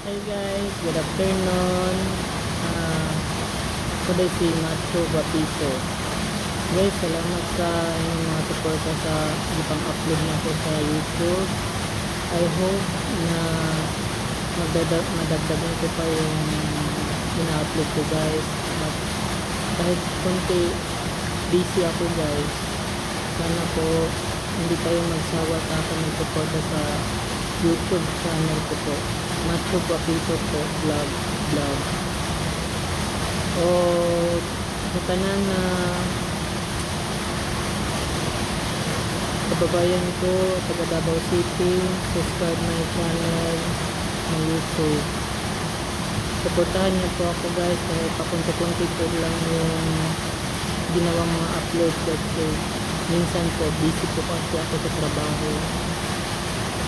Hey guys, good afternoon. Uh, Today si Macho Bapito. Guys, salamat sa inyong mga suporta sa ipang upload na ko sa YouTube. I hope na madagdagan ko pa yung ina-upload ko guys. At kahit konti busy ako guys, sana po hindi kayo magsawa sa akin ng suporta sa YouTube channel ko po. Macho Bapito po vlog. O sa tanan na kababayan ko taga Davao City, subscribe my channel ng YouTube. Suportahan niyo po ako guys, kahit pakunti-kunti po lang yung ginawang mga upload kasi minsan po busy po kasi ako sa trabaho.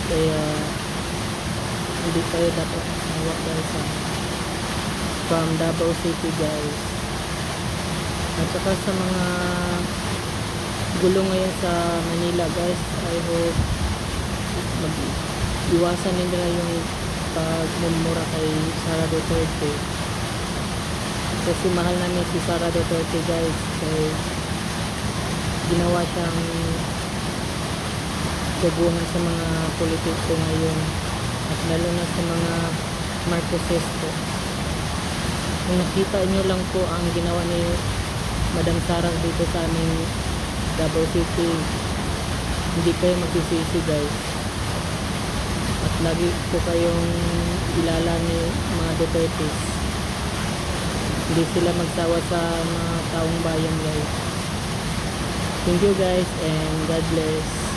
Kaya hindi kayo dapat mawa guys from Davao City guys. At saka sa mga gulo ngayon sa Manila guys, I hope mag-iwasan nila yung pagmumura kay Sara Duterte, kasi mahal namin si Sara Duterte guys, kaya ginawa siyang gaguhan sa mga politiko ngayon, at lalo na sa mga Marcoses po. Kung nakita nyo lang po ang ginawa ni Madam Sara dito sa aming Davao City, hindi kayo magsisisi guys. At lagi po kayong ilala ni mga Dutertes. Hindi sila magsawa sa mga taong bayan guys. Thank you guys and God bless.